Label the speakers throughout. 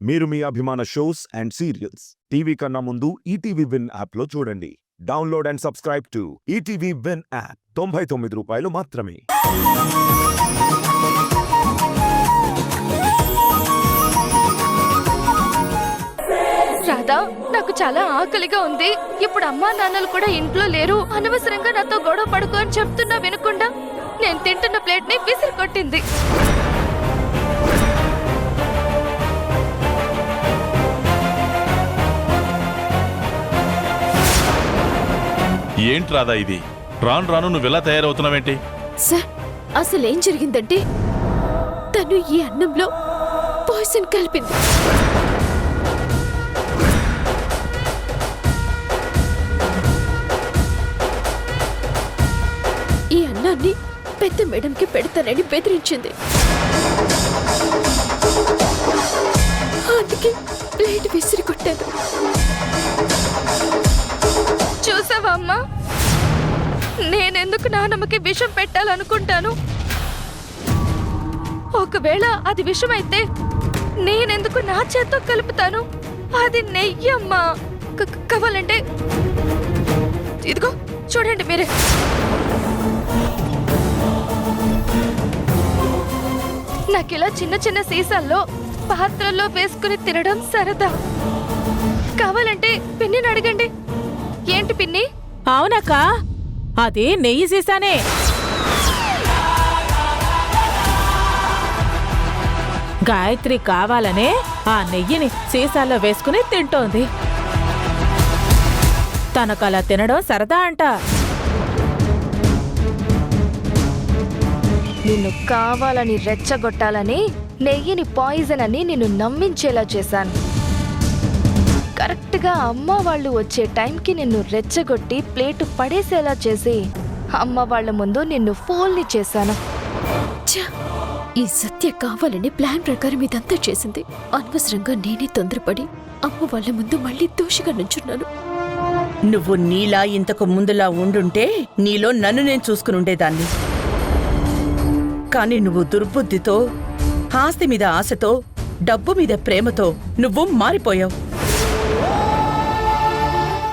Speaker 1: మీరు మీ అభిమాన shows and serials TV కన్నా ముందు ఈటీవీ విన్ యాప్లో చూడండి. Download and subscribe to ETV win app. 99 రూపాయలు మాత్రమే.
Speaker 2: రాధా, నాకు చాలా ఆకలిగా ఉంది. ఇప్పుడు అమ్మా నాన్నలు కూడా ఇంట్లో లేరు. అనవసరంగా నాతో గొడవ పడుకో అని చెప్తున్నా వినకుండా నేను తింటున్న ప్లేట్ ని విసిరి కొట్టింది.
Speaker 3: ఏంటి రాదా ఇది? రాను రాను నువ్వెలా తయారవుతున్నావేంటి?
Speaker 4: సార్, అసలేం జరిగిందంటే తను ఈ అన్నంలో పాయిజన్ కలిపింది. ఈ అన్నాన్ని పెద్ద మేడంకి పెడతానని బెదిరించింది. అందుకే ప్లేట్ విసిరి కొట్టాను.
Speaker 2: చూసావా అమ్మా, నేనెందుకు నానమ్మకి విషం పెట్టాలనుకుంటాను? ఒకవేళ అది విషం అయితే నేనెందుకు నా చేత్తో కలుపుతాను? అది నెయ్యి అమ్మా. కావాలంటే ఇదిగో చూడండి మీరే. నాకిలా చిన్న చిన్న సీసాల్లో పాత్రల్లో వేసుకుని తినడం సరదా. కావాలంటే పిన్నిని అడగండి. ఏంటి పిన్ని?
Speaker 5: అవునక్క, అది నెయ్యి సీసానే. గాయత్రి కావాలనే ఆ నెయ్యిని సీసాల్లో వేసుకుని తింటోంది. తనకలా తినడం సరదా అంట.
Speaker 2: నిన్ను కావాలని రెచ్చగొట్టాలని నెయ్యిని పాయిజన్ అని నిన్ను నమ్మించేలా చేశాను. కరెక్ట్గా అమ్మ వాళ్ళు వచ్చే టైంకి నిన్ను రెచ్చగొట్టి ప్లేటు పడేసేలా చేసి అమ్మ వాళ్ళ ముందు నిన్ను ఫోల్ని చేశాను.
Speaker 4: ఈ సత్య కావాలని ప్లాన్ ప్రకారం ఇదంతా చేసింది. అనవసరంగా నేనే తొందరపడి అమ్మ వాళ్ళ ముందు మళ్ళీ దోషిగా నుంచున్నాను.
Speaker 6: నువ్వు నీలా ఇంతకు ముందులా ఉండుంటే నీలో నన్ను నేను చూసుకుని ఉండేదాన్ని. కానీ నువ్వు దుర్బుద్ధితో, ఆస్తి మీద ఆశతో, డబ్బు మీద ప్రేమతో నువ్వు మారిపోయావు.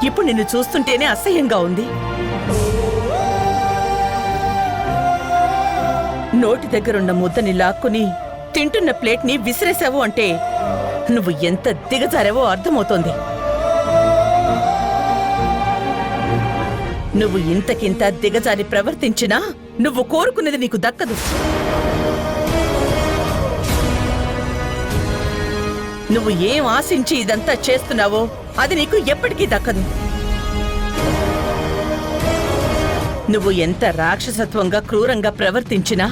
Speaker 6: ఇప్పుడు నిన్ను చూస్తుంటేనే అసహ్యంగా ఉంది. నోటి దగ్గరున్న ముద్దని లాక్కుని తింటున్న ప్లేట్ని విసిరేశావు అంటే నువ్వు ఎంత దిగజారావో అర్థమవుతోంది. నువ్వు ఇంతకింత దిగజారి ప్రవర్తించినా నువ్వు కోరుకున్నది నీకు దక్కదు. నువ్వు ఏం ఆశించి ఇదంతా చేస్తున్నావో అది నీకు ఎప్పటికీ దక్కదు. నువ్వు ఎంత రాక్షసత్వంగా క్రూరంగా ప్రవర్తించినా,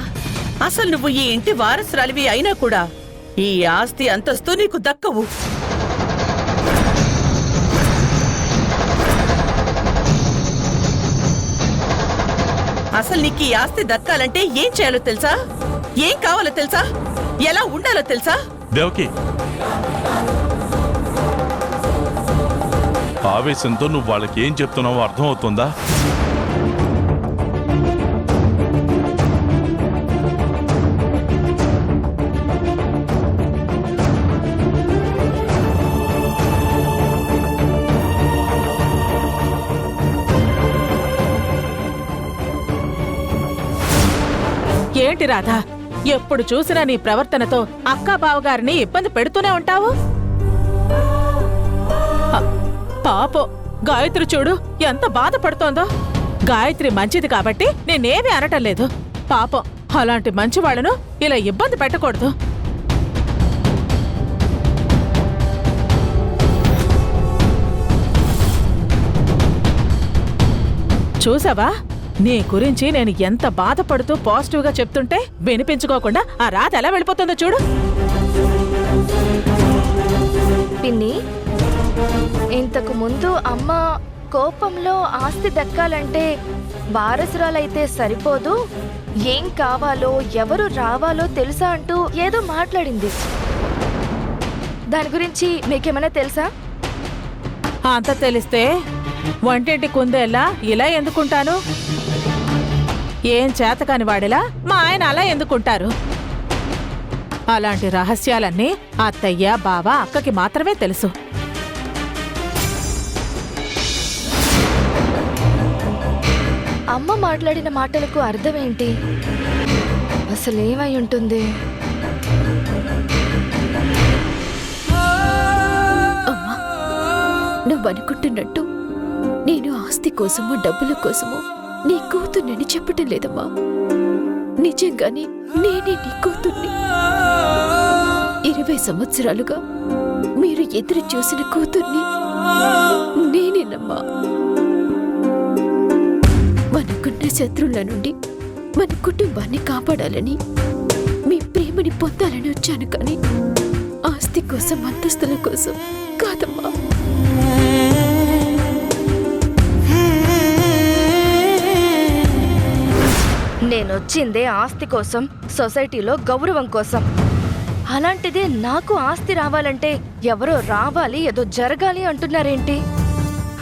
Speaker 6: అసలు నువ్వు ఈ ఇంటి వారసురాలివి అయినా కూడా ఈ ఆస్తి అంతస్తు నీకు దక్కవు. అసలు నీకు ఈ ఆస్తి దక్కాలంటే ఏం చేయాలో తెలుసా? ఏం కావాలో తెలుసా? ఎలా ఉండాలో తెలుసా?
Speaker 3: దేవకి, ఆవేశంతో నువ్వు వాళ్ళకి ఏం చెప్తున్నావో అర్థమవుతుందా?
Speaker 5: ఏంటి రాధా, ఎప్పుడు చూసినా నీ ప్రవర్తనతో అక్కా బావగారిని ఇబ్బంది పెడుతూనే ఉంటావు. పాపం గాయత్రి చూడు ఎంత బాధపడుతోందో. గాయత్రి మంచిది కాబట్టి నేనేమీ అనటం లేదు. పాపం అలాంటి మంచి వాళ్లను ఇలా ఇబ్బంది పెట్టకూడదు. చూసావా, నీ గురించి నేను ఎంత బాధపడుతూ పాజిటివ్గా చెప్తుంటే వినిపించుకోకుండా ఆ రాత ఎలా వెళ్ళిపోతుందో చూడు.
Speaker 2: పిన్ని, ఇంతకు ముందు అమ్మ కోపంలో ఆస్తి దక్కాలంటే వారసురాలైతే సరిపోదు, ఏం కావాలో ఎవరు రావాలో తెలుసా అంటూ ఏదో మాట్లాడింది. దాని గురించి మీకేమైనా తెలుసా?
Speaker 5: అంత తెలిస్తే వంటింటి కుందేలా ఇలా ఎందుకుంటాను? ఏం చేతకాని వాడిలా మా ఆయన అలా ఎందుకుంటారు? అలాంటి రహస్యాలన్నీ అత్తయ్య బావ అక్కకి మాత్రమే తెలుసు.
Speaker 2: అమ్మ మాట్లాడిన మాటలకు అర్థమేంటి? అసలేమై ఉంటుంది?
Speaker 4: అమ్మా, నువ్వనుకుంటున్నట్టు నేను ఆస్తి కోసమో డబ్బుల కోసమో నీ కూతుర్నని చెప్పటం లేదమ్మా. నిజంగానే నేనే నీ కూతుర్ని. 20 సంవత్సరాలుగా మీరు ఎదురు చూసిన కూతుర్ని నేనేనమ్మా. మనకున్న శత్రువుల నుండి మన కుటుంబాన్ని కాపాడాలని, మీ ప్రేమని పొందాలని వచ్చాను, కానీ ఆస్తి కోసం అంతస్తుల కోసం కాదమ్మా.
Speaker 2: నేనొచ్చిందే ఆస్తి కోసం, సొసైటీలో గౌరవం కోసం. అలాంటిదే నాకు ఆస్తి రావాలంటే ఎవరో రావాలి, ఏదో జరగాలి అంటున్నారేంటి?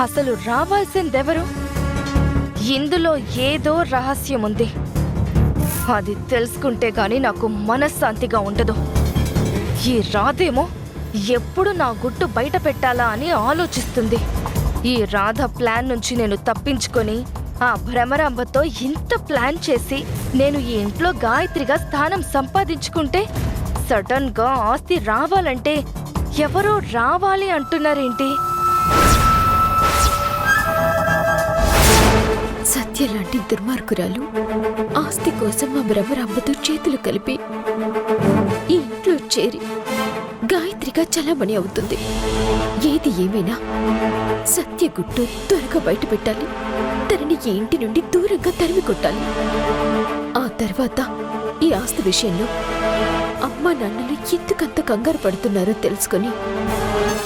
Speaker 2: అసలు రావాల్సిందెవరు? ఇందులో ఏదో రహస్యం ఉంది. అది తెలుసుకుంటే గాని నాకు మనశ్శాంతిగా ఉండదు. ఈ రాధేమో ఎప్పుడు నా గుట్టు బయట పెట్టాలా అని ఆలోచిస్తుంది. ఈ రాధ ప్లాన్ నుంచి నేను తప్పించుకొని ఆ భ్రమరాంబతో ఇంత ప్లాన్ చేసి నేను ఈ ఇంట్లో గాయత్రిగా స్థానం సంపాదించుకుంటే సడన్ గా ఆస్తి రావాలంటే ఎవరో రావాలి అంటున్నారేంటి?
Speaker 4: సత్య లాంటి దుర్మార్గురాలు ఆస్తి కోసం మా భ్రమరాంబతో చేతులు కలిపి ఈ ఇంట్లో చేరి గాయత్రిగా చలామణి అవుతుంది. ఏది ఏమైనా సత్య గుట్టు త్వరగా బయట పెట్టాలి. తనని ఈ ఇంటి నుండి దూరంగా తరిమి కొట్టాలి. ఆ తర్వాత ఈ ఆస్తి విషయంలో అమ్మా నాన్నలు ఎందుకంత కంగారు పడుతున్నారో తెలుసుకొని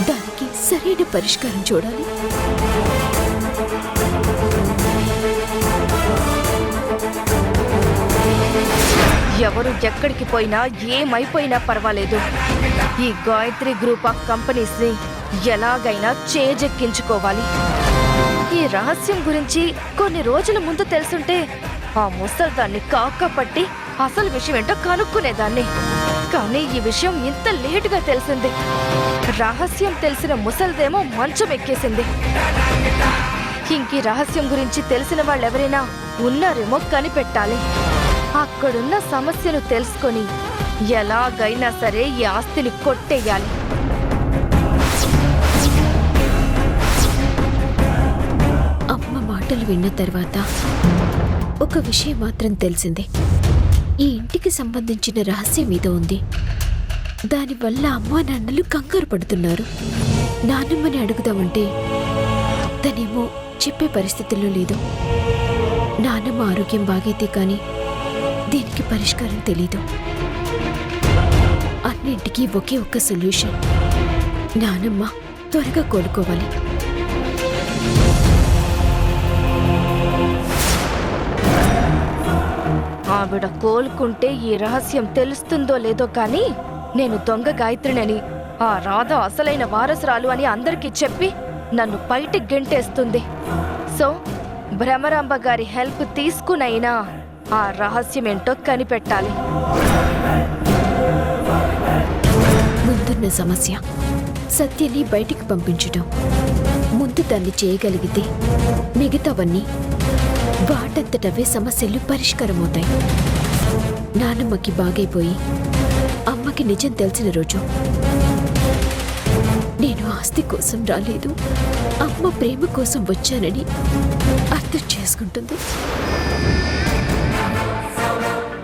Speaker 4: దానికి సరైన పరిష్కారం చూడాలి.
Speaker 2: ఎవరు ఎక్కడికి పోయినా ఏమైపోయినా పర్వాలేదు, ఈ గాయత్రి గ్రూప్ ఆఫ్ కంపెనీస్ ని ఎలాగైనా చేజెక్కించుకోవాలి. ఈ రహస్యం గురించి కొన్ని రోజుల ముందు తెలుసుంటే ఆ ముసల్దాన్ని కాకపట్టి అసలు విషయం ఏంటో కనుక్కునేదాన్ని. కానీ ఈ విషయం ఇంత లేటుగా తెలిసింది. రహస్యం తెలిసిన ముసల్దేమో మంచం ఎక్కేసింది. ఇంకీ రహస్యం గురించి తెలిసిన వాళ్ళెవరైనా ఉన్నారేమో కనిపెట్టాలి. అక్కడున్న సమస్యను తెలుసుకొని ఎలాగైనా సరే ఈ ఆస్తిని కొట్టేయాలి.
Speaker 4: అమ్మ మాటలు విన్న తర్వాత ఒక విషయం మాత్రం తెలిసింది. ఈ ఇంటికి సంబంధించిన రహస్యం ఏదో ఉంది. దానివల్ల అమ్మా నాన్నలు కంగారు పడుతున్నారు. నాన్నమ్మని అడుగుదామంటే తనేమో చెప్పే పరిస్థితుల్లో లేదు. నాన్నమ్మ ఆరోగ్యం బాగైతే కానీ దీనికి పరిష్కారం తెలీదు. అన్నింటికీ ఒకే ఒక్క సొల్యూషన్. నానమ్మ త్వరగా కోలుకోవాలి.
Speaker 2: ఆవిడ కోలుకుంటే ఈ రహస్యం తెలుస్తుందో లేదో కానీ నేను దొంగ గాయత్రినని, ఆ రాధ అసలైన వారసురాలు అని అందరికీ చెప్పి నన్ను బయటికి గెంటేస్తుంది. సో భ్రమరాంబ గారి హెల్ప్ తీసుకునైనా ఆ రహస్యమేంటో కనిపెట్టాలి.
Speaker 4: ముందున్న సమస్య సత్యని బయటికి పంపించటం. ముందు దాన్ని చేయగలిగితే మిగతావన్నీ వాటంతటవే సమస్యలు పరిష్కారమవుతాయి. నానమ్మకి బాగైపోయి అమ్మకి నిజం తెలిసిన రోజు నేను ఆస్తి కోసం రాలేదు, అమ్మ ప్రేమ కోసం వచ్చానని అర్థం చేసుకుంటుంది.